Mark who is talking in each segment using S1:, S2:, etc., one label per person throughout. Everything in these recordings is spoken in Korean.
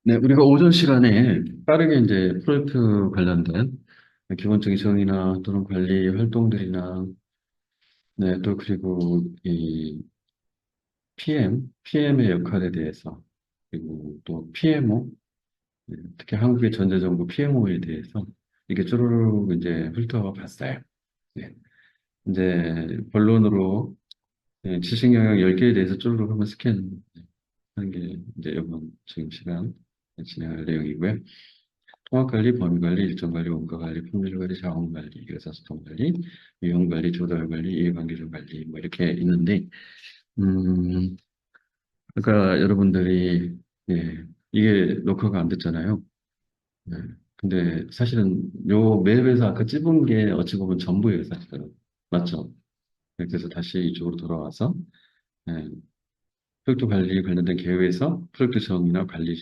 S1: 네, 우리가 오전 시간에 빠르게 이제 프로젝트 관련된 기본적인 정의나 또는 관리 활동들이나, 네, 또 그리고 이 PM의 역할에 대해서, 그리고 또 PMO, 특히 한국의 전자정부 PMO에 대해서 이게 쪼르륵 이제 훑어봤어요. 네, 이제 본론으로 지식 영역 10개에 대해서 쪼르륵 한번 스캔하는 게 이제 이번 지금 시간 진행할 내용이고요. 통합관리, 범위관리, 일정관리, 원가관리, 품질관리, 자원관리, 의사소통관리, 위험관리, 조달관리, 이해관계자관리 뭐 이렇게 있는데 음, 그러니까 여러분들이 이게 녹화가 안 됐잖아요. 네. 근데 사실은 요 맵에서 아까 찝은 게 어찌 보면 전부예요, 사실은. 맞죠? 네, 그래서 다시 이쪽으로 돌아와서 네, 프로젝트 관리 관련된 계획에서 프로젝트 정의나 관리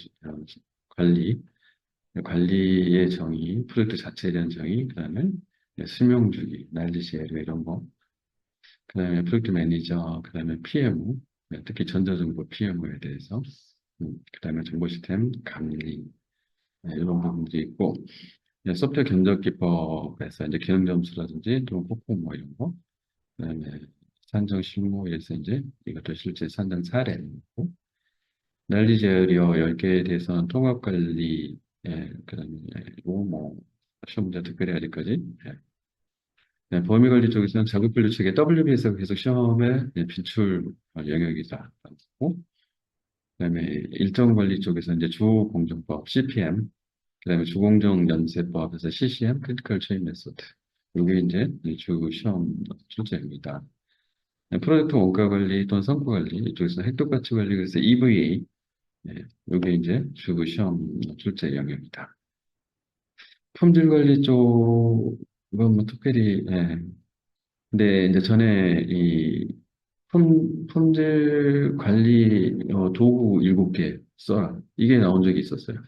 S1: 관리의 정의, 프로젝트 자체에 대한 정의, 그다음에 수명주기, 난리시에르 이런 거, 그다음에 프로젝트 매니저, 그다음에 PMO, 특히 전자정보 PMO에 대해서, 그다음에 정보 시스템 감리 이런 부분들이 있고, 소프트웨어 견적 기법에서 이제 기능 점수라든지 또 폭포 뭐 이런 거, 그다음에 산정 실무에서 이제 이것도 실제 산정 사례고, 난리 제어리어 10개에 대해서는 통합 관리, 그다음에 요뭐 시험 문제 특별히 아직까지. 네, 범위 관리 쪽에서는 자급 분류 체계 WB에서 계속 시험에 진출 영역이다. 고 그다음에 일정 관리 쪽에서 이제 주공정법 CPM, 그다음에 주공정 연쇄법에서 CCM 크리티컬 체인 메소드. 이게 이제 주 시험 출제입니다. 네, 프로젝트 원가 관리 또는 성과 관리 이쪽에서 획득 가치 관리 그래서 EVA. 네, 이게 이제 주 시험 출제 영역이다. 품질 관리 쪽은 뭐 특별히 근데 이제 전에 이 품질 관리 도구 7개 써라. 이게 나온 적이 있었어요.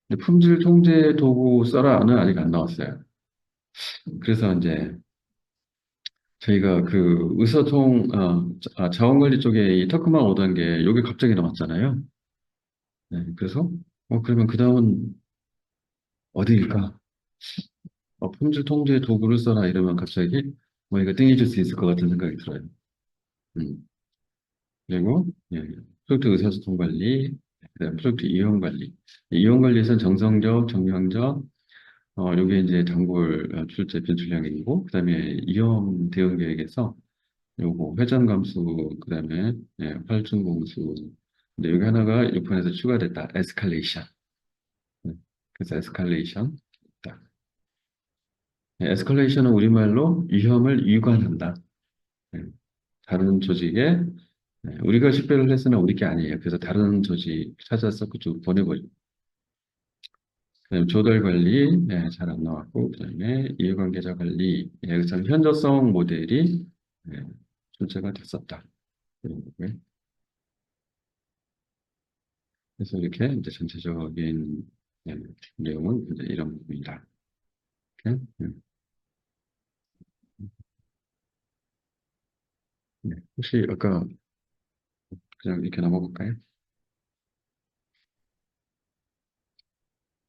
S1: 근데 품질 통제 도구 써라는 아직 안 나왔어요. 그래서 이제 저희가 그 자원관리 쪽에 이 터크만 오던 게 여기 갑자기 나왔잖아요. 네, 그래서 그러면 그 다음은 어디일까? 품질 통제 도구를 써라 이러면 갑자기 뭐 이거 땡겨줄 수 있을 것 같은 생각이 들어요. 음. 그리고 프로젝트 의사소통 관리, 그다음 프로젝트 이용 관리. 이용 관리에서는 정성적, 정량적, 요게 이제 단골 출제 변출량이고, 그다음에 위험 대응 계획에서 요거 회전 감수, 그다음에 활중 공수. 근데 여기 하나가 6번에서 추가됐다. 에스컬레이션. 네, 그래서 에스컬레이션. 에스컬레이션은 우리말로 위험을 유관한다. 네, 다른 조직에 우리가 식별을 했으나 우리 게 아니에요. 그래서 다른 조직 찾아서 그쪽 보내버리고. 그다음에 조달 관리 잘 안 나왔고 그다음에 이해관계자 관리 여기서 현저성 모델이 예, 출제가 됐었다. 이런 거고요. 그래서 이렇게 이제 전체적인 예, 내용은 이제 이런 부분이다. 이렇게, 혹시 아까 그냥 이렇게 넘어볼까요?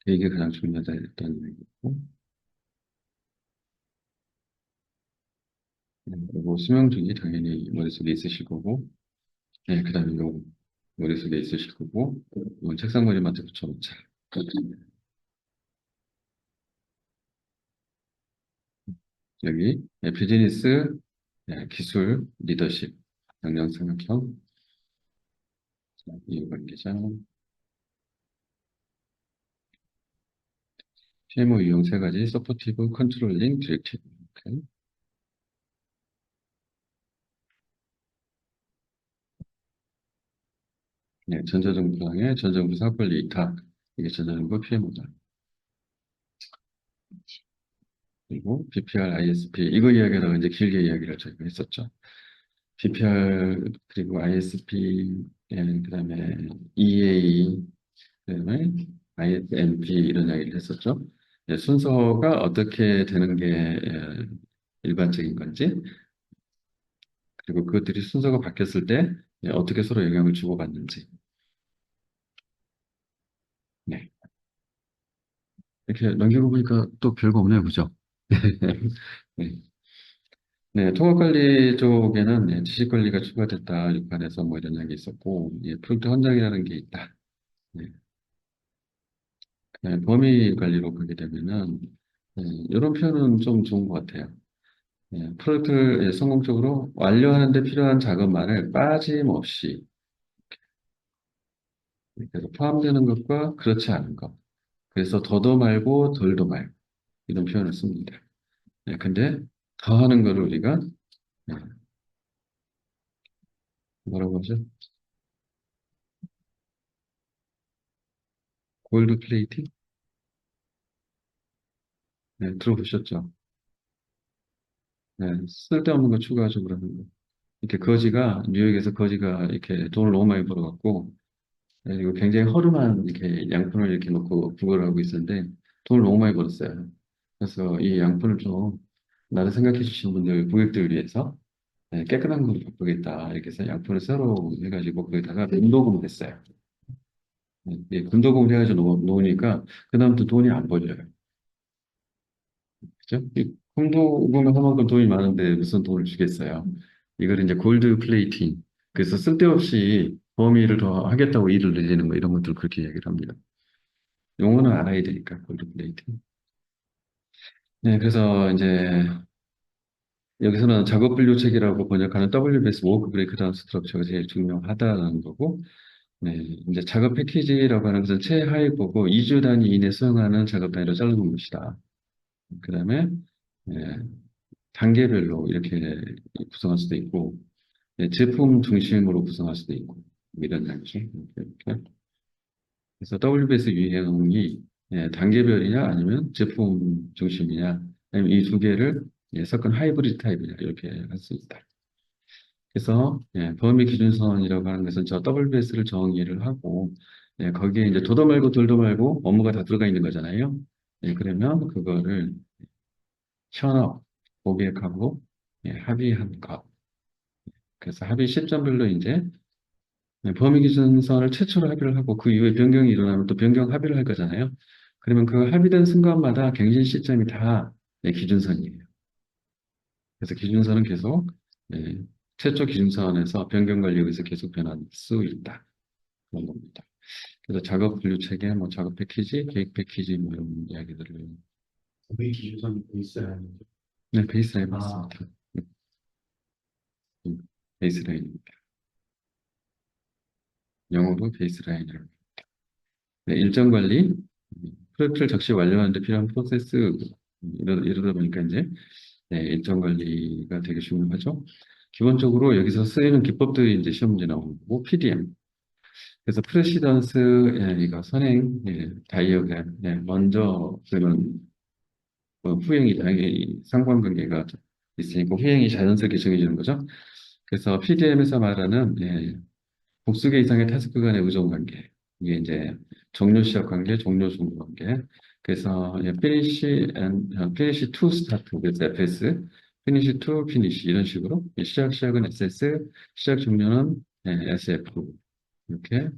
S1: 이게 가장 중요하다 했던 얘기고, 그리고 수명중이 당연히 머릿속에 있으실 거고, 그다음에 요 머릿속에 있으실 거고, 이건 책상 머리맡에 붙여놓자. 여기 비즈니스 기술 리더십 역량 생각형 이해관계자 PMO 이용 세 가지 서포티브 컨트롤링 디렉티브 이렇게. 전자정부상의 전자정부 사업관리 이탁 이게 전자정부 PMO다. 그리고 BPR, ISP 이거 이야기하다가 이제 길게 이야기를 저희가 했었죠. BPR 그리고 ISP 그다음에 EA 그다음에 ISMP 이런 이야기를 했었죠. 순서가 어떻게 되는 게 일반적인 건지 그리고 그것들이 순서가 바뀌었을 때 어떻게 서로 영향을 주고받는지 이렇게 넘기고 보니까 또 별거 없네요, 그죠? 네. 네, 통합관리 쪽에는 네, 지식관리가 추가됐다. 6판에서 뭐 이런 이야기 있었고, 예, 프로젝트 헌장이라는 게 있다. 네. 네, 범위 관리로 보게 되면은, 이런 표현은 좀 좋은 것 같아요. 프로젝트를 성공적으로 완료하는 데 필요한 작업만을 빠짐없이, 그래서 포함되는 것과 그렇지 않은 것. 그래서 더도 말고 덜도 말고, 이런 표현을 씁니다. 근데 더 하는 거를 우리가, 네, 뭐라고 하죠? 골드 플레이팅? 네, 들어보셨죠? 네, 쓸데없는 거 추가하죠, 그러는 거. 이렇게 거지가, 뉴욕에서 거지가 이렇게 돈을 너무 많이 벌어갖고, 그리고 굉장히 허름한 이렇게 양푼을 이렇게 놓고 구걸을 하고 있었는데, 돈을 너무 많이 벌었어요. 그래서 이 양푼을 좀, 나를 생각해 주신 분들, 고객들을 위해서, 깨끗한 걸로 바꾸겠다. 이렇게 해서 양푼을 새로 해가지고, 거기다가 금도금을 했어요. 금도금을 해가지고 놓으니까, 그다음부터 돈이 안 벌려요. 그죠? 이 kum도금을 한 만큼 돈이 많은데 무슨 돈을 주겠어요. 이걸 이제 골드 플레이팅. 그래서 쓸데없이 범위를 더 하겠다고 일을 늘리는 거 이런 것들 그렇게 얘기를 합니다. 용어는 알아야 되니까 골드 플레이팅. 네, 그래서 이제 여기서는 작업 분류 체계라고 번역하는 WBS 워크 브레이크다운 스트럭처가 제일 중요하다는 거고, 네, 이제 작업 패키지라고 하는 것은 최하위 보고 2주 단위 이내 수행하는 작업 단위로 자르는 것이다. 그다음에 단계별로 이렇게 구성할 수도 있고, 제품 중심으로 구성할 수도 있고, 뭐 이런 양식. 이렇게. 그래서 WBS 유형이 단계별이냐, 아니면 제품 중심이냐, 아니면 이 두 개를 섞은 하이브리드 타입이냐, 이렇게 할 수 있다. 그래서 범위 기준선이라고 하는 것은 저 WBS를 정의를 하고, 거기에 이제 도도 말고 돌도 말고 업무가 다 들어가 있는 거잖아요. 그러면 그거를 현업, 고객하고 합의한 것. 그래서 합의 시점별로 이제 범위 기준선을 최초로 합의를 하고 그 이후에 변경이 일어나면 또 변경 합의를 할 거잖아요. 그러면 그 합의된 순간마다 갱신 시점이 다 기준선이에요. 그래서 기준선은 계속 네, 최초 기준선에서 변경 관리에 의해서 계속 변할 수 있다. 그런 겁니다. 그래서 작업 분류 체계, 뭐 작업 패키지, 계획 패키지 뭐 이런 이야기들을
S2: 우리 기준선 베이스라는 게.
S1: 네, 베이스라인
S2: 아,
S1: 맞습니다. 베이스라인입니다. 영어로 베이스라인을 네, 일정 관리, 프로젝트를 적시 완료하는 데 필요한 프로세스, 이러다 보니까 이제 일정 관리가 되게 중요하죠. 기본적으로 여기서 쓰이는 기법들이 이제 시험 문제 나오는 거고, PDM. 그래서 프레시던스, 이거 선행, 다이어그램, 먼저 그러면 후행이 당연히 상관관계가 있으니까 후행이 자연스럽게 정해지는 거죠. 그래서 PDM에서 말하는 복수계 이상의 타스크 간의 의존 관계. 이게 이제 종료 시작 관계, 종료 종료 관계. 그래서 finish and finish to start 그래서 FS, finish to finish 이런 식으로 시작은 SS, 시작 종료는 SF 이렇게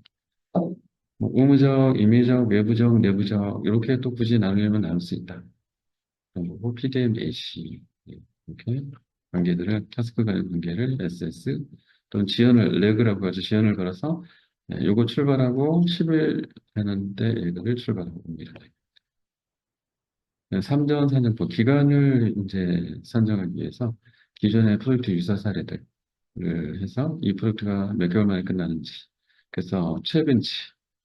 S1: 뭐 의무적, 임의적, 외부적, 내부적 이렇게 또 굳이 나누려면 나눌 수 있다. 그런 거고 PDM, AC 이렇게 관계들을 타스크 간의 관계를 SS 또는 지연을 레그라고 하죠. 지연을 걸어서 요거 출발하고 10일 되는데 얘를 출발하고 옵니다. 3전 산정법 기간을 이제 산정하기 위해서 기존의 프로젝트 유사 사례들을 해서 이 프로젝트가 몇 개월 만에 끝나는지 그래서 최근치,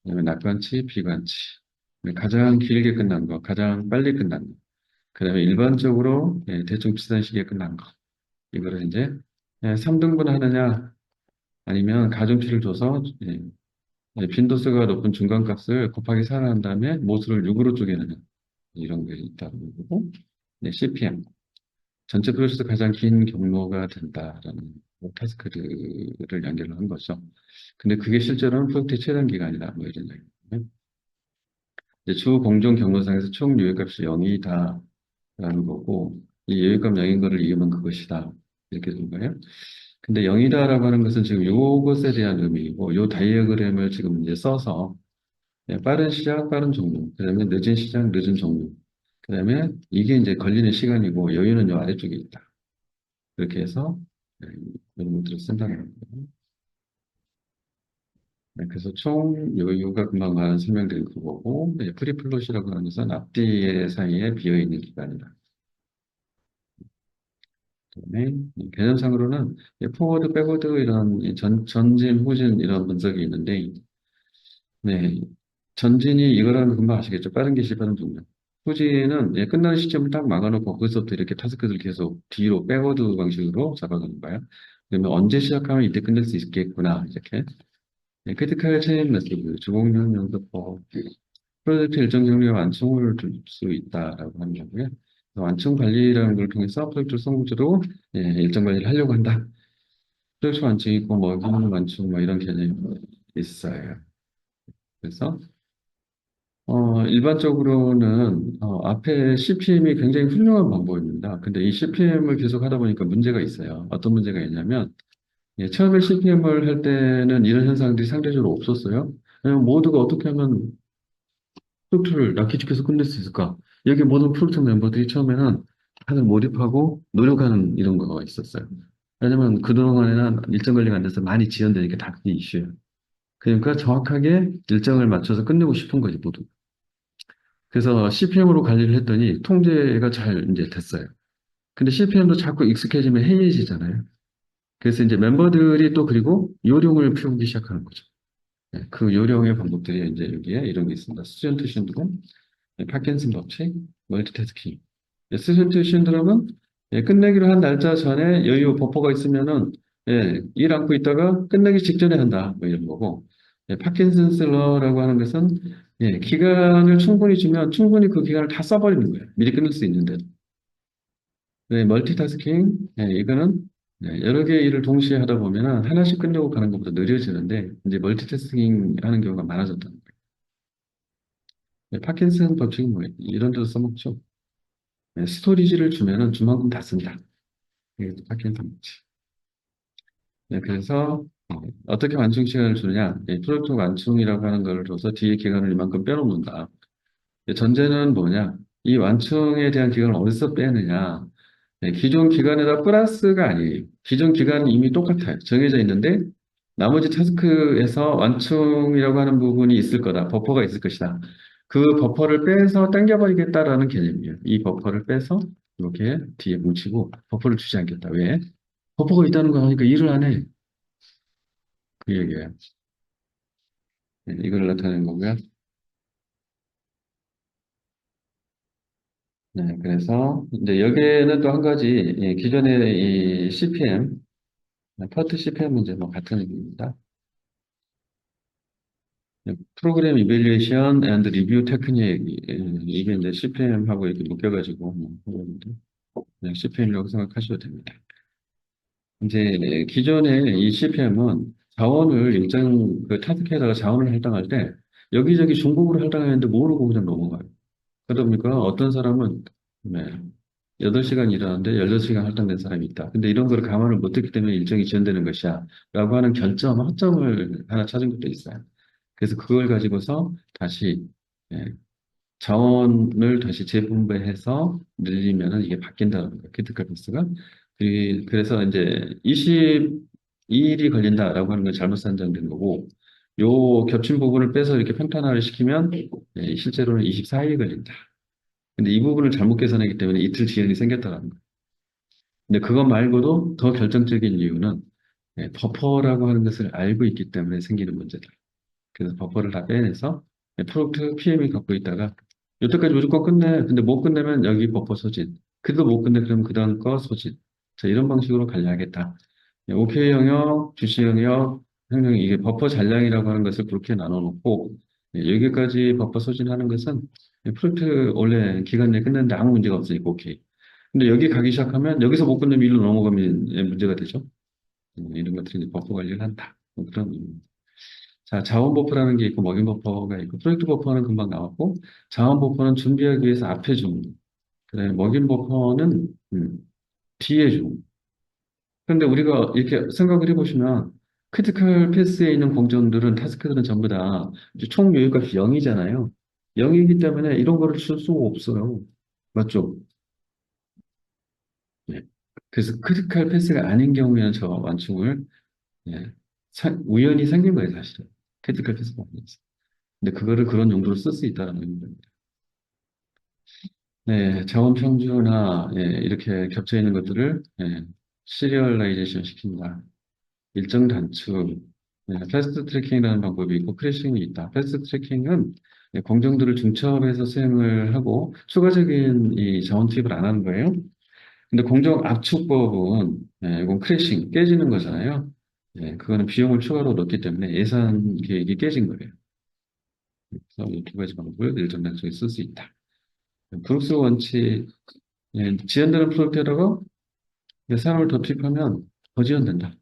S1: 그다음에 낙관치, 비관치 가장 길게 끝난 거, 가장 빨리 끝난 거, 그다음에 일반적으로 대충 비슷한 시기에 끝난 거 이거를 이제 3등분 하느냐 아니면 가중치를 줘서 빈도수가 높은 중간값을 곱하기 4를 한 다음에 모수를 6으로 쪼개는 이런 게 있다는 거고 CPM 전체 프로젝트 가장 긴 경로가 된다라는 타스크를 연결을 한 거죠. 근데 그게 실제로는 프로젝트의 최단 기간이다 뭐 이런 얘기예요. 주 공정 경로상에서 총 요율값이 0이다라는 거고 이 요율값 0인 거를 이으면 그것이다 이렇게 된 거예요. 근데 0이다라고 하는 것은 지금 요것에 대한 의미이고 요 다이어그램을 지금 이제 써서 빠른 시작, 빠른 종료. 그다음에 늦은 시작, 늦은 종료. 그다음에 이게 이제 걸리는 시간이고 여유는 요 아래쪽에 있다. 그렇게 해서 네, 이런 것들을 쓴다는 거예요. 네, 그래서 총 여유가 금방 말한 설명드린 그거고, 프리플롯이라고 하는 것은 앞뒤의 사이에 비어 있는 기간이다. 그다음에 개념상으로는 포워드, 백워드 이런 전진, 후진 이런 분석이 있는데, 네, 전진이 이거라면 금방 아시겠죠? 빠른 개시, 빠른 종료. 후진은 끝나는 시점을 딱 막아놓고 거기서부터 이렇게 타스크를 계속 뒤로 백워드 방식으로 잡아가는 거예요. 그러면 언제 시작하면 이때 끝낼 수 있겠구나, 이렇게. 크리티컬 체인 메소드, 주공용 연습법, 프로젝트 일정 경로에 완충을 줄 수 있다라고 하는 거고요. 완충 관리라는 걸 통해서 프로젝트 성공적으로 일정 관리를 하려고 한다. 프로젝트 완충이 있고 뭐 기능 완충 뭐 이런 개념이 있어요. 그래서 일반적으로는 앞에 CPM이 굉장히 훌륭한 방법입니다. 근데 이 CPM을 계속 하다 보니까 문제가 있어요. 어떤 문제가 있냐면 처음에 CPM을 할 때는 이런 현상들이 상대적으로 없었어요. 왜냐면 모두가 어떻게 하면 프로젝트를 낚기죽해서 끝낼 수 있을까? 여기 모든 프로젝트 멤버들이 처음에는 다들 몰입하고 노력하는 이런 거가 있었어요. 왜냐면 그동안에는 일정 관리가 안 돼서 많이 지연되니까 다 그게 이슈예요. 그러니까 정확하게 일정을 맞춰서 끝내고 싶은 거지, 모두. 그래서 CPM으로 관리를 했더니 통제가 잘 이제 됐어요. 근데 CPM도 자꾸 익숙해지면 해이해지잖아요. 그래서 이제 멤버들이 또 그리고 요령을 피우기 시작하는 거죠. 그 요령의 방법들이 이제 여기에 이런 게 있습니다. 스튜던트 신드롬, 파킨슨 법칙, 멀티태스킹. 스튜던트 신드롬은 끝내기로 한 날짜 전에 여유 버퍼가 있으면은 일 안고 있다가 끝내기 직전에 한다. 뭐 이런 거고. 파킨슨스 러라고 하는 것은 기간을 충분히 주면 충분히 그 기간을 다 써버리는 거예요. 미리 끝낼 수 있는데. 멀티태스킹, 이거는 여러 개의 일을 동시에 하다 보면은 하나씩 끝내고 가는 것보다 느려지는데 이제 멀티태스킹 하는 경우가 많아졌다는 거예요. 파킨슨 법칙은 뭐 이런 데도 써먹죠. 스토리지를 주면은 주만큼 다 쓴다. 이게 파킨슨 법칙. 그래서 어떻게 완충 시간을 주느냐? 프로젝트 완충이라고 하는 걸 줘서 뒤에 기간을 이만큼 빼놓는다. 전제는 뭐냐? 이 완충에 대한 기간을 어디서 빼느냐? 기존 기간에다 플러스가 아니에요. 기존 기간은 이미 똑같아요. 정해져 있는데 나머지 타스크에서 완충이라고 하는 부분이 있을 거다. 버퍼가 있을 것이다. 그 버퍼를 빼서 당겨버리겠다라는 개념이에요. 이 버퍼를 빼서 이렇게 뒤에 뭉치고 버퍼를 주지 않겠다. 왜? 버퍼가 있다는 거 하니까 일을 안 해. 그 얘기예요. 이걸 나타내는 거고요. 그래서 이제 여기에는 또 한 가지 기존의 이 CPM, 퍼트 CPM 문제 뭐 같은 의미입니다. 프로그램 이밸리에이션 앤드 리뷰 테크닉 이게 이제 CPM하고 이렇게 묶여가지고 뭐 하는데 그냥 CPM이라고 생각하셔도 됩니다. 이제 기존에 이 CPM은 자원을 일정 그 타스크에다가 자원을 할당할 때 여기저기 중복으로 할당했는데 모르고 그냥 넘어가요. 그러다 보니까 어떤 사람은 네, 8시간 일하는데 18시간 할당된 사람이 있다. 근데 이런 걸 감안을 못했기 때문에 일정이 지연되는 것이야. 라고 하는 결점, 허점을 하나 찾은 것도 있어요. 그래서 그걸 가지고서 다시 예, 자원을 다시 재분배해서 늘리면은 이게 바뀐다는 거예요. 크리티컬 패스가. 그래서 이제 22일이 걸린다라고 하는 건 잘못 산정된 거고, 요 겹친 부분을 빼서 이렇게 평탄화를 시키면 실제로는 24일이 걸린다. 근데 이 부분을 잘못 계산하기 때문에 이틀 지연이 생겼다는 거예요. 근데 그것 말고도 더 결정적인 이유는 버퍼라고 하는 것을 알고 있기 때문에 생기는 문제다. 그래서 버퍼를 다 빼내서 프로젝트 PM이 갖고 있다가 여태까지 무조건 끝내. 근데 못 끝내면 여기 버퍼 소진. 그래도 못 끝내. 그러면 그 다음 거 소진. 자, 이런 방식으로 관리하겠다. OK 영역, 주시 영역, 행령 이게 버퍼 잔량이라고 하는 것을 그렇게 나눠놓고 여기까지 버퍼 소진하는 것은 프로젝트 원래 기간 내에 끝냈는데 아무 문제가 없으니까 OK. 근데 여기 가기 시작하면 여기서 못 끝내면 일로 넘어가면 문제가 되죠. 이런 것들이 이제 버퍼 관리를 한다. 뭐 그런 의미입니다. 자, 자원 버퍼라는 게 있고 먹인 버퍼가 있고 프로젝트 버퍼는 금방 나왔고 자원 버퍼는 준비하기 위해서 앞에 준 그다음에 먹인 버퍼는 뒤에 준 그런데 우리가 이렇게 생각을 해보시면 크리티컬 패스에 있는 공정들은, 타스크들은 전부 다 이제 총 요율값이 0이잖아요. 0이기 때문에 이런 거를 쓸 수가 없어요. 맞죠? 네. 그래서 크리티컬 패스가 아닌 경우에는 저 완충을, 예, 우연히 생긴 거예요, 사실은. 크리티컬 패스가 아니었어요. 근데 그거를 그런 용도로 쓸 수 있다는 의미입니다. 네, 자원 평준화, 예, 이렇게 겹쳐 있는 것들을, 예, 시리얼라이제이션 시킨다. 일정 단축, 예, 패스트 트래킹이라는 방법이 있고 크래싱이 있다. 패스트 트래킹은, 예, 공정들을 중첩해서 수행을 하고 추가적인 이 자원 투입을 안 하는 거예요. 근데 공정 압축법은, 예, 이건 크래싱, 깨지는 거잖아요. 예, 그거는 비용을 추가로 넣기 때문에 예산 계획이 깨진 거예요. 그래서 이 두 가지 방법을 일정 단축에 쓸 수 있다. 브룩스 원칙, 예, 지연되는 프로젝트라고 사람을 더 투입하면 더 지연된다.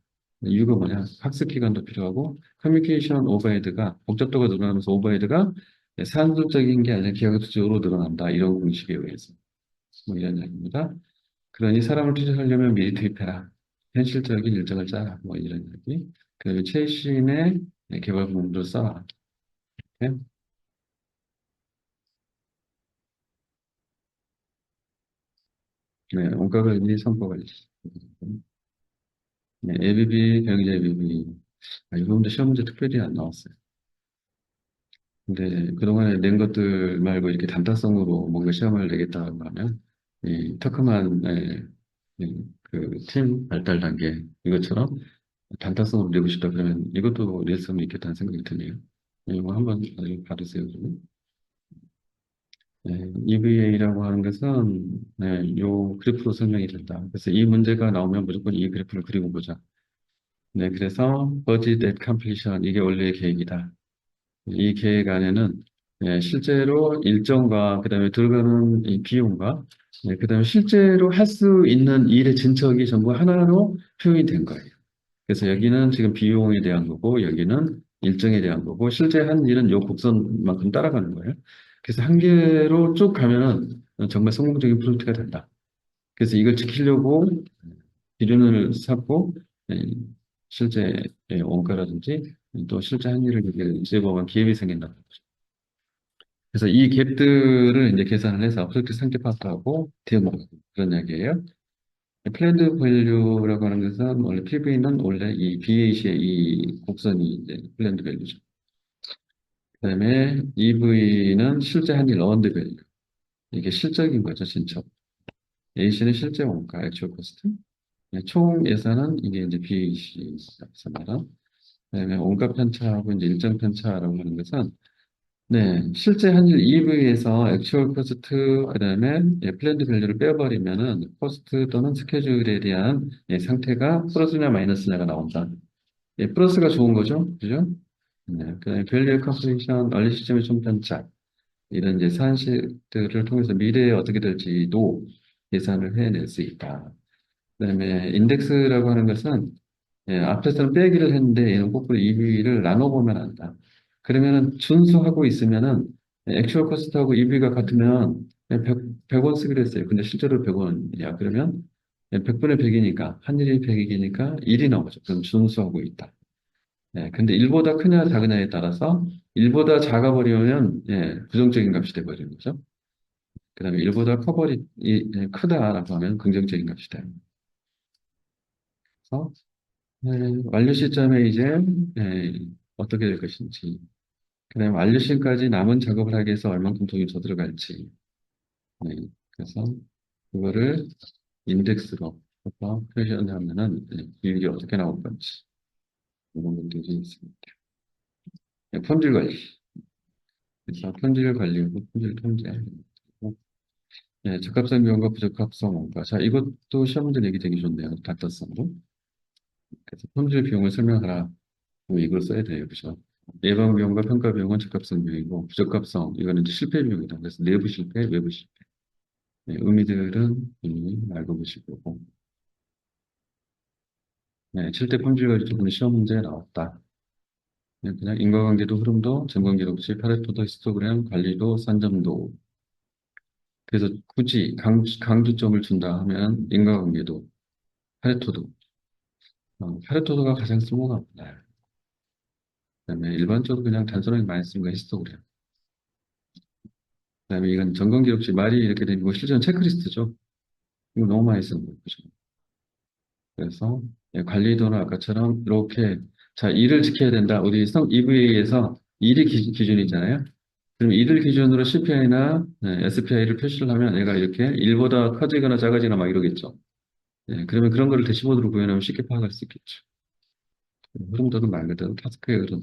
S1: 이유가 뭐냐? 학습 기간도 필요하고 커뮤니케이션 오버헤드가 복잡도가 늘어나면서 오버헤드가 산술적인 게 아니라 기하급수적으로 늘어난다. 이런 공식에 의해서 뭐 이런 이야기입니다. 그러니 사람을 투입하려면 미리 투입해라. 현실적인 일정을 짜라. 뭐 이런 이야기. 그다음에 최신의 개발 부문도 써라. 네, 네, 원가 관리, 성과 관리. 네, ABB, 경제 ABB. 아, 이번도 시험 문제 특별히 안 나왔어요. 근데 그동안에 낸 것들 말고 이렇게 단타성으로 뭔가 시험을 내겠다고 하면, 이 터크만, 그팀 발달 단계, 이것처럼 단타성으로 내고 싶다 그러면 이것도 낼 수는 있겠다는 생각이 드네요. 이거 한번 봐주세요, 그러면. 네, EVA라고 하는 것은, 네, 요 그래프로 설명이 된다. 그래서 이 문제가 나오면 무조건 이 그래프를 그리고 보자. 네, 그래서 budget at completion, 이게 원래의 계획이다. 이 계획 안에는, 예, 실제로 일정과 그다음에 들어가는 이 비용과, 예, 그다음에 실제로 할 수 있는 일의 진척이 전부 하나로 표현이 된 거예요. 그래서 여기는 지금 비용에 대한 거고 여기는 일정에 대한 거고 실제 한 일은 요 곡선만큼 따라가는 거예요. 그래서 한 개로 쭉 가면은 정말 성공적인 프로젝트가 된다. 그래서 이걸 지키려고 기준을 삼고, 예, 실제, 예, 원가라든지 또 실제 한 일을 이렇게 재보면 기업이 생긴다. 그래서 이 갭들을 이제 계산을 해서 프로젝트 상태 파악하고 대응하고 그런 이야기예요. 플랜드 밸류라고 하는 것은 원래 PV는 원래 이 BAC의 이 곡선이 이제 플랜드 밸류죠. 그다음에 EV는 실제 한 일 어원드 밸류. 이게 실적인 거죠, 진척. AC는 실제 원가, 액츄얼 코스트. 네, 총 예산은 이게 이제 BAC입니다. 그다음에 원가 편차하고 이제 일정 편차라고 하는 것은, 네, 실제 한일 EV에서 액츄얼 코스트, 그 다음에 플랜드 밸류를 빼버리면은 코스트 또는 스케줄에 대한, 상태가 플러스냐 마이너스냐가 나온다. 플러스가 좋은 거죠. 그죠? 네, 그 다음에 밸류 컴플리션, 얼리 시점의 총편차, 이런 이제 사실들을 통해서 미래에 어떻게 될지도 계산을 해낼 수 있다. 그다음에 인덱스라고 하는 것은, 앞에서는 빼기를 했는데 얘는 거꾸로 EV를 나눠보면 안다. 그러면은 준수하고 있으면은 액츄얼 코스트하고 EV가 같으면 100원 쓰기로 했어요. 근데 실제로 100원이야. 그러면 100분의 100이니까 한 일이 100이니까 1이 나오죠. 그럼 준수하고 있다. 근데 1보다 크냐 작으냐에 따라서 1보다 작아 버리면, 부정적인 값이 돼 버리는 거죠. 그다음에 1보다 크다라고 하면 긍정적인 값이 돼요. 그래서, 완료 시점에 이제, 예, 어떻게 될 것인지, 그다음에 완료 시점까지 남은 작업을 하기 위해서 얼만큼 돈이 더 들어갈지, 그래서 그거를 인덱스로 해서 표시하면은, 비율이 어떻게 나올 건지 이런 것들이 있습니다. 품질 관리, 그래서 품질 관리고 품질 통제, 적합성 비용과 부적합성 원가. 자, 이것도 시험 문제 내기 되게 좋네요. 단타성으로. 그래서 품질 비용을 설명하라. 뭐 이걸 써야 돼요. 그죠? 예방 비용과 평가 비용은 적합성 비용이고 부적합성 이거는 이제 실패 비용이다. 그래서 내부 실패, 외부 실패. 의미들은 이미 알고 계실 거고. 7대 품질 관리 부분 시험 문제에 나왔다. 그냥 인과관계도 흐름도 점검 기록지 파레토도 히스토그램 관리도 산점도. 그래서 굳이 강조점을 준다 하면 인과관계도 파레토도. 파레토가 가장 쓸모가 없나요? 그다음에 일반적으로 그냥 단순하게 많이 쓰는 거 히스토그램. 그다음에 이건 점검기록지 말이 이렇게 되고 실전 체크리스트죠. 이거 너무 많이 쓰는 거죠. 그래서 예, 관리도는 아까처럼 이렇게 자 일을 지켜야 된다. 우리 성 EVA에서 일이 기준이잖아요. 그럼 일을 기준으로 CPI나 SPI를 표시를 하면 얘가 이렇게 일보다 커지거나 작아지거나 막 이러겠죠. 예, 그러면 그런 거를 대시보드로 구현하면 쉽게 파악할 수 있겠죠. 흐름도는 말 그대로 타스크의 흐름.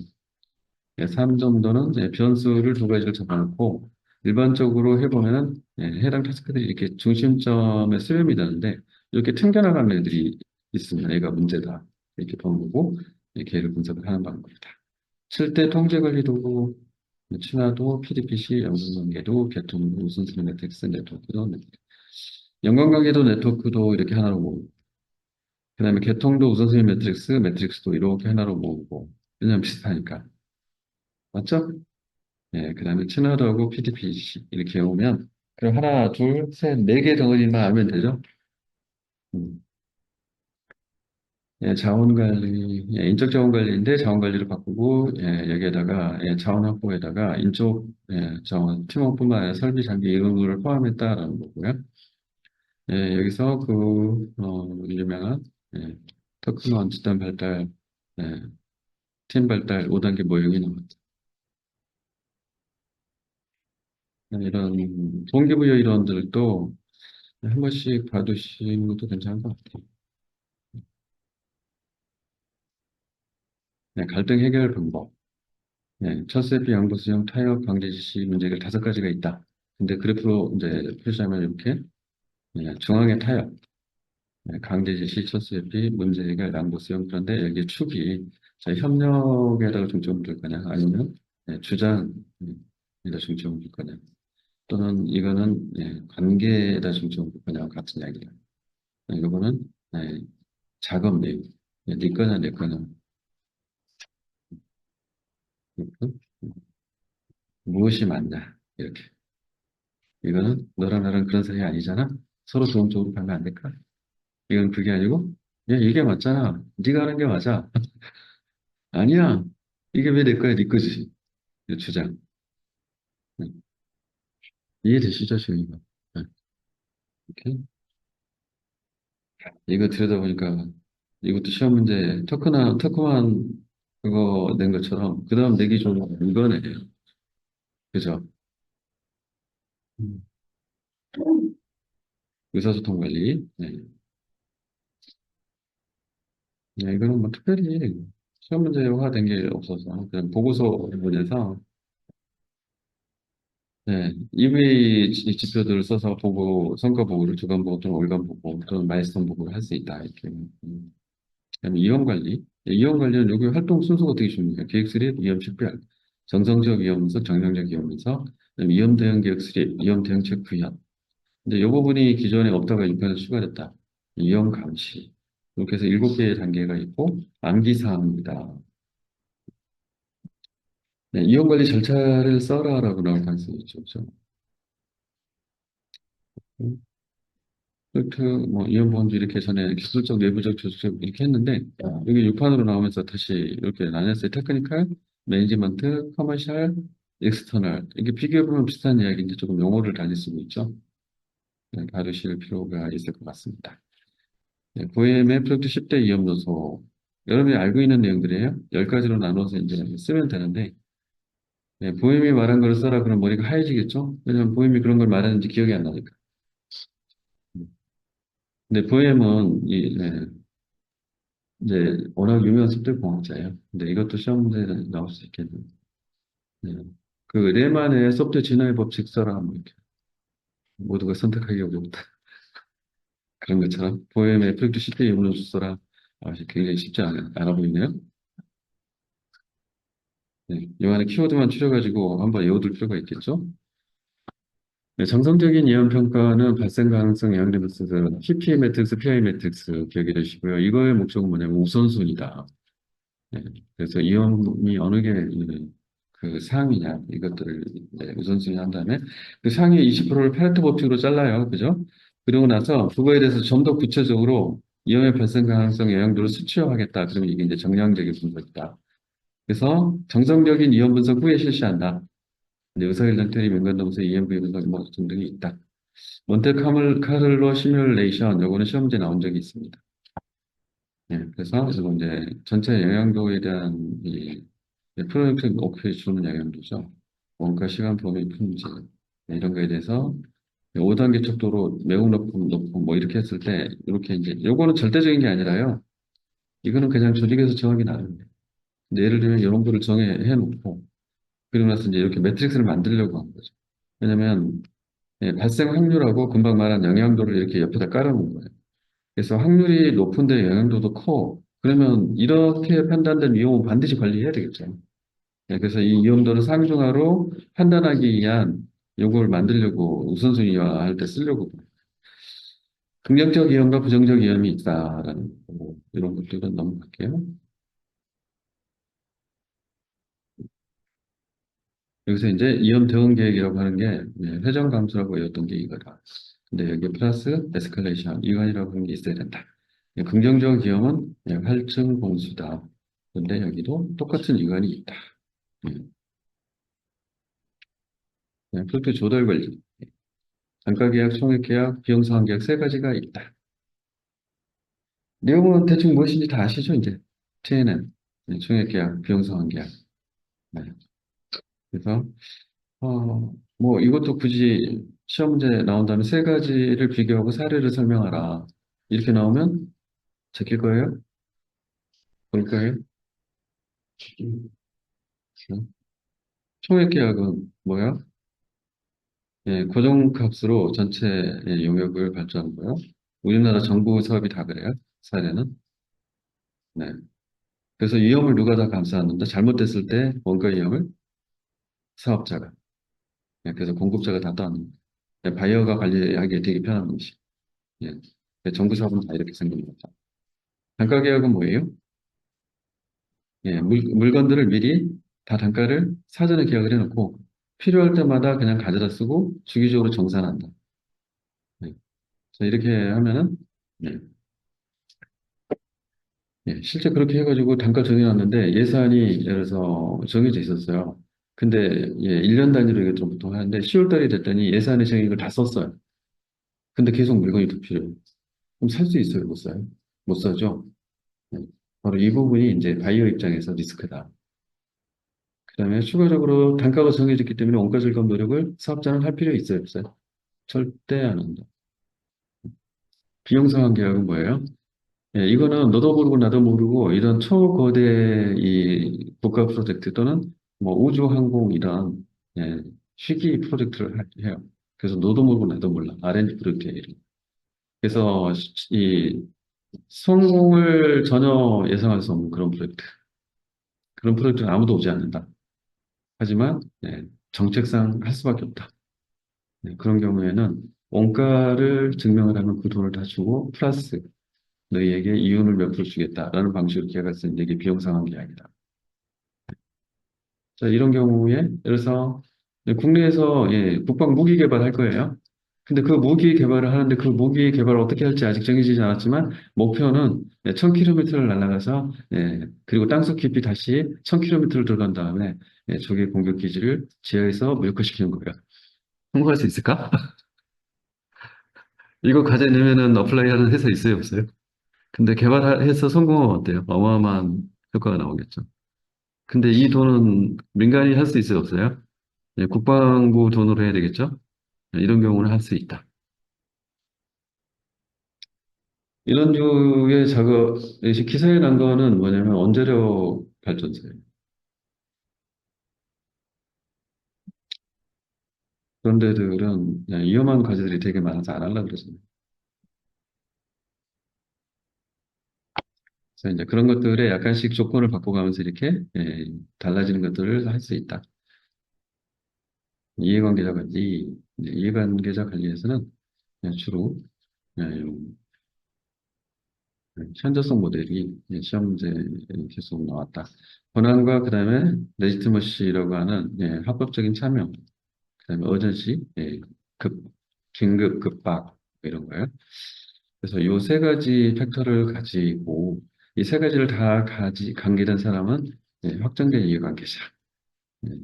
S1: 예, 3점도는 변수를 두 가지를 잡아놓고 일반적으로 해보면은 해당 타스크들이 이렇게 중심점에 수렴이 되는데 이렇게 튕겨나가는 애들이 있으면 얘가 문제다. 이렇게 본 거고 걔를 분석을 하는 방법이다. 실대 통제 관리도구, 친화도, PDPC, 연관관계도, 개통도, 우선순위 매트릭스, 네트워크도, 연관관계도, 네트워크도 이렇게 하나로 모으고, 그 다음에 개통도, 우선순위 매트릭스, 매트릭스도 이렇게 하나로 모으고, 왜냐면 비슷하니까. 맞죠? 예, 그 다음에 친화도하고 PDPC 이렇게 오면, 그럼 하나, 둘, 셋, 네 개 덩어리만 알면 되죠? 음. 예, 자원관리, 예, 인적 자원관리인데 자원관리를 바꾸고, 예, 여기에다가, 예, 자원 확보에다가 인적, 자원, 팀원뿐만 아니라 설비, 장비 이런 거를 포함했다라는 거고요. 예, 여기서 유명한, 예, 터크먼 집단 발달, 예, 팀 발달 5단계 모형이 나왔죠. 이런 동기부여 이론들도 한 번씩 봐두시는 것도 괜찮은 것 같아요. 네, 갈등 해결 방법. 네, 첫세피 양보수용 타협 강제 지시 문제가 다섯 가지가 있다. 근데 그래프로 이제 표시하면 이렇게 중앙에 타협, 강제 지시, 첫세피, 문제 해결, 양보수용. 그런데 여기 축이 자, 협력에다가 중점을 둘 거냐, 아니면 주장에다 중점을 둘 거냐, 또는 이거는 관계에다 중점을 둘 거냐 같은 이야기예요. 이거는 작업 내용, 네 거냐 내 거냐, 이렇게. 무엇이 맞냐 이렇게. 이거는 너랑 나랑 그런 사이 아니잖아. 서로 도움쪽으로 가면 안 될까? 이건 그게 아니고, 야, 이게 맞잖아. 네가 하는 게 맞아. 아니야. 이게 왜 내 거야? 네 거지. 이 주장. 응. 이해되시죠, 지금 이거? 응. 이렇게. 이거 들여다보니까 이것도 시험 문제 터크만 그거 낸 것처럼 그 다음 내기 좀 이거네. 그죠? 음. 의사소통 관리. 네. 네, 이거는 뭐 특별히 시험 문제화된 게 없어서 그냥 보고서 부분에서 EVA 지표들을 써서 보고 성과 보고를 주간 보고 또는 월간 보고 또는 마일스톤 보고를 할 수 있다 이렇게. 그다음에 이원 관리. 이원 관리는 여기 활동 순서가 되게 중요해요. 기획 수립, 위험 식별, 정성적 위험 분석, 정량적 위험 분석, 그다음에 위험 대응 기획 수립, 위험 대응 체크 위험. 근데 이 부분이 기존에 없다가 6편에 추가됐다. 위험 감시. 이렇게 해서 7개의 단계가 있고 암기 사항입니다. 네, 이용 관리 절차를 써라라고 나올 가능성이 있죠. 그죠? 뭐, 이용보험도 이렇게 전에 기술적, 내부적, 조직적 이렇게 했는데, 여기 6판으로 나오면서 다시 이렇게 나눴어요. 테크니컬, 매니지먼트, 커머셜, 익스터널. 이게 비교해보면 비슷한 이야기인데 조금 용어를 달리 쓰고 있죠. 다루실 필요가 있을 것 같습니다. 네, 보엠의 프로젝트 10대 위험 요소. 여러분이 알고 있는 내용들이에요. 10가지로 나눠서 이제 쓰면 되는데, 보엠이 말한 걸 써라 그러면 머리가 하얘지겠죠? 왜냐면 보엠이 그런 걸 말했는지 기억이 안 나니까. 근데 보엠은 이제 워낙 유명한 소프트웨어 공학자예요. 근데 이것도 시험 문제에 나올 수 있겠네요. 네. 그 레만의 소프트웨어 진화의 법칙 써라 뭐 이렇게 모두가 선택하기 어렵다. 그런 것처럼 보엠의 프로젝트 시트 이문을 써라. 굉장히 쉽지 않아 보이네요. 네. 이 안에 키워드만 추려가지고 한번 외워둘 필요가 있겠죠? 네, 정성적인 예언 평가는 발생 가능성 예언 리버스 PPA 매트릭스, PI 매트릭스 기억해 두시고요. 이거의 목적은 뭐냐면 우선순위다. 네, 그래서 이용이 어느 게 그 상위냐 이것들을 이제 우선순위 한 다음에 그 상위 20%를 파레토 법칙으로 잘라요, 그죠? 그리고 나서 그거에 대해서 좀 더 구체적으로 위험의 발생 가능성 영향도를 수치화하겠다. 그러면 이게 이제 정량적인 분석이다. 그래서 정성적인 위험 분석 후에 실시한다. 이제 의사결정 테리, 민감도무소, EMV 분석 뭐 등등이 있다. 몬테카를로 시뮬레이션, 요거는 시험지에 나온 적이 있습니다. 예, 그래서 이거 이제 전체 영향도에 대한 이 프로젝트 목표에 주는 영향도죠. 원가, 시간, 범위, 품질 네, 이런 거에 대해서 5단계 척도로 매우 높음, 높음 뭐 이렇게 했을 때 이렇게 이제 요거는 절대적인 게 아니라요. 이거는 그냥 조직에서 정하기 나름이에요. 근데 예를 들면 이런 거를 정해 놓고 그러고 나서 이제 이렇게 매트릭스를 만들려고 한 거죠. 왜냐면 예, 발생 확률하고 금방 말한 영향도를 이렇게 옆에다 깔아놓은 거예요. 그래서 확률이 높은데 영향도도 커. 그러면 이렇게 판단된 위험은 반드시 관리해야 되겠죠. 네, 그래서 이 위험도를 상중하로 판단하기 위한 요걸 만들려고 우선순위화할 때 쓰려고 긍정적 위험과 부정적 위험이 있다라는 거, 이런 것들은 넘어갈게요. 여기서 이제 위험 대응 계획이라고 하는 게 회전 감소라고 외웠던 게 이거다. 근데 여기 플러스 에스컬레이션 이관이라고 하는 게 있어야 된다. 긍정적 위험은 활증 공수다. 근데 여기도 똑같은 이관이 있다. 프로젝트 조달 관리, 단가 계약, 총액 계약, 비용 상환 계약 세 가지가 있다. 내용은 대충 무엇인지 다 아시죠, 이제? TNN, 총액 계약, 비용 상환 계약. 네. 그래서, 뭐, 이것도 굳이 시험 문제 나온다면 세 가지를 비교하고 사례를 설명하라. 이렇게 나오면 제낄 거예요? 볼 거예요? 네. 총액 계약은 뭐야? 예, 고정값으로 전체 용역을 발주하는 거예요. 우리나라 정부 사업이 다 그래요. 사례는. 네. 그래서 위험을 누가 다 감수하는데 잘못됐을 때 원가 위험을 사업자가. 예, 그래서 공급자가 다 떠안는 거예요. 예, 바이어가 관리하기 되게 편한 것이. 예. 정부 사업은 다 이렇게 생긴 거죠. 단가 계약은 뭐예요? 예, 물건들을 미리 다 단가를 사전에 계약을 해놓고 필요할 때마다 그냥 가져다 쓰고 주기적으로 정산한다. 예. 그래서 이렇게 하면은 예, 예, 실제 그렇게 해가지고 단가 정해놨는데 예산이 예를 들어서 정해져 있었어요. 근데 예, 1년 단위로 이게 좀 보통 하는데 10월 달이 됐더니 예산에 정해진 걸 다 썼어요. 근데 계속 물건이 더 필요해요. 그럼 살 수 있어요? 못 사요? 못 사죠? 예. 바로 이 부분이 이제 바이어 입장에서 리스크다. 그다음에 추가적으로 단가가 정해졌기 때문에 원가 절감 노력을 사업자는 할 필요 있어요, 없어요? 절대 안 한다. 비용 상환 계약은 뭐예요? 예, 이거는 너도 모르고 나도 모르고 이런 초거대 이 국가 프로젝트 또는 뭐 우주항공 이런 예, 희귀 프로젝트를 해요. 그래서 너도 모르고 나도 몰라. R&D 프로젝트에 이름. 그래서 이 성공을 전혀 예상할 수 없는 그런 프로젝트. 그런 프로젝트는 아무도 오지 않는다. 하지만 예, 정책상 할 수밖에 없다. 네, 그런 경우에는 원가를 증명을 하면 그 돈을 다 주고 플러스 너희에게 이윤을 몇 프로 주겠다라는 방식으로 계약할 수 있는 게 비용 상환 계약이다. 자, 이런 경우에 예를 들어서 국내에서 예, 국방 무기 개발할 거예요. 근데 그 무기 개발을 하는데 그 무기 개발을 어떻게 할지 아직 정해지지 않았지만 목표는 1000km를 날아가서 그리고 땅속 깊이 다시 1000km를 들어간 다음에 적의 공격 기지를 지하에서 무력화시키는 거예요. 성공할 수 있을까? 이거 과제 내면은 어플라이 하는 회사 있어요, 없어요? 근데 개발해서 성공하면 어때요? 어마어마한 효과가 나오겠죠. 근데 이 돈은 민간이 할 수 있어요, 없어요? 국방부 돈으로 해야 되겠죠? 이런 경우는 할 수 있다. 이런 류의 작업, 기사에 난 거는 뭐냐면 원자력 발전소예요. 그런 데들은 그냥 위험한 과제들이 되게 많아서 안 하려고 그러잖아요. 그래서 이제 그런 것들에 약간씩 조건을 바꿔가면서 이렇게 달라지는 것들을 할 수 있다. 이해관계자 관리, 이제 이해관계자 관리에서는 그냥 주로 예, 현저성 모델이 시험 문제에 계속 나왔다. 권한과 그다음에 레지티머시라고 하는 합법적인 참여, 그다음에 어전시, 급, 긴급, 급박 이런 거예요. 그래서 요 세 가지 팩터를 가지고 이 세 가지를 다 관계된 사람은 확정된 이해관계자,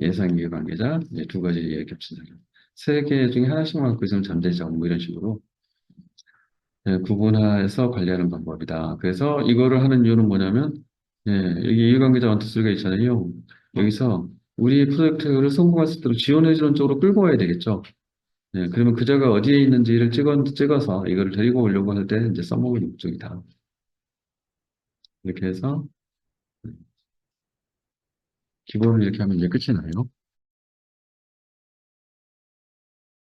S1: 예상 이해관계자, 두 가지 이해 겹친 사람. 세 개 중에 하나씩만 그 있으면 잠재적 뭐 이런 식으로 구분해서 관리하는 방법이다. 그래서 이거를 하는 이유는 뭐냐면 여기 이해관계자 원투쓰리가 있잖아요. 여기서 우리 프로젝트를 성공할 수 있도록 지원해주는 쪽으로 끌고 와야 되겠죠. 그러면 그자가 어디에 있는지를 찍어서 이거를 데리고 오려고 할 때 이제 써먹을 목적이다. 이렇게 해서 기본을 이렇게 하면 이제 끝이 나요.